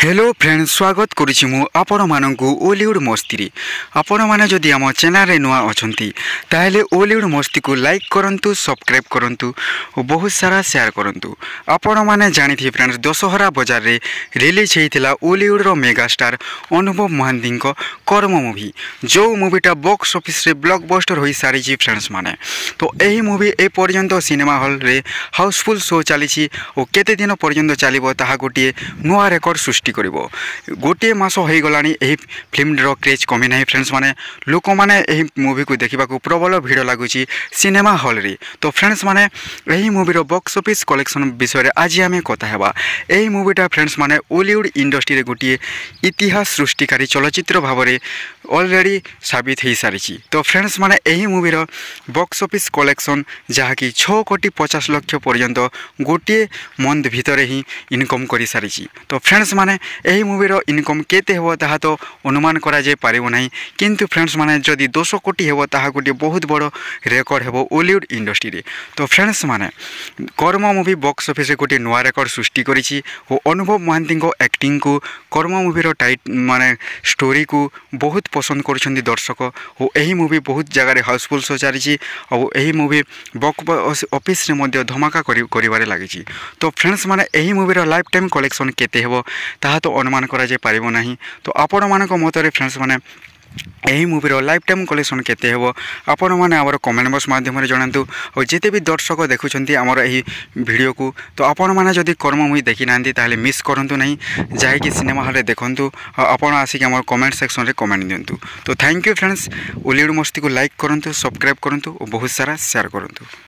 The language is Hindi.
हेलो फ्रेंड्स, स्वागत करुछि मु आपण मानकु ओलीवुड मस्ती। आपण माने जदि आम चैनल रे नुआ अछंती ताहेले ओलीवुड मस्ती को लाइक करंतु, सब्सक्राइब करंतु और बहुत सारा शेयर करंतु। आपण माने जानिथि फ्रेंड्स, दशहरा बाजार रे रिलीज हेइथिला ओलीवुड रो मेगास्टार अनुभव महांती को कर्म मूवी, जो मूवीटा बॉक्स ऑफिस रे ब्लॉकबस्टर होई सारी छी फ्रेंड्स माने। तो एही मूवी ए पर्यंत सिनेमा हॉल रे हाउसफुल शो चली और केते दिन पर्यंत चलिबो ताहा गोटे नुआ रेकर्ड सृष्टि करिवो। गोटे मास हो गलानी एही फिल्म रो क्रेज कमी नाही फ्रेंड्स माने। लोक माने एही मूवी को देखिबा को प्रबल भीड़ लागुची सिनेमा हॉल रे। तो फ्रेंड्स माने एही मूवी रो बॉक्स ऑफिस कलेक्शन विषय रे आज आमे कथा हेबा। एही मूवीटा फ्रेंड्स माने ओलीवुड इंडस्ट्री रे गोटे इतिहास सृष्टिकारी चलचित्र भाव रे ऑलरेडी साबित हो सारी। तो फ्रेंड्स माने एही मूवी रो बॉक्स ऑफिस कलेक्शन जहा कि 6 कोटी 50 लाख पर्यंत गोटे मंथ भितर ही इनकम करि सारी। तो फ्रेंड्स माने एही मूवी रो इनकम केते हेबो ताहा तो अनुमान करा जे पारिबो नाही, किंतु फ्रेंड्स माने जदि 200 कोटी हेबो ताहा गोटे बहुत बड़ रेकर्ड हेबो ओलीवुड इंडस्ट्री रे। तो फ्रेंड्स माने कर्म मूवी बॉक्स ऑफिस रे गोटे नुआ रेकर्ड सृष्टि करिछि और अनुभव महांती को एक्टिंग को कर्म मूवी रो टाइट माने स्टोरी को बहुत पसंद करुछन्ती दर्शक और एही मूवी बहुत जगह रे हाउसफुल शो चली और एही मूवी बॉक्स ऑफिस रे मध्य धमाका करिबारे लागिछि। तो फ्रेंड्स माने एही मूवी रो लाइफ टाइम कलेक्शन केते हेबो ताहा तो अनुमान करा जे पारिबो नाही। तो आपण मानक मतरे फ्रेंड्स माने एही मूवी रो लाइफ टाइम कलेक्शन केते हेबो आपण माने हमर कमेंट बॉक्स माध्यम रे जणांतु और जेते भी दर्शक देखुछन्ती हमर एही वीडियो को। तो आपण माने जदि कर्म मूवी देखि नांती ताले मिस करंतु नाही, जाय कि सिनेमा हॉल रे देखंतु आपण आसी कि हमर कमेंट सेक्शन रे कमेंट दियंतु। तो थैंक यू फ्रेंड्स, ओलीवुड मस्ती को लाइक करंतु, सब्सक्राइब करंतु और बहुत सारा शेयर करंतु।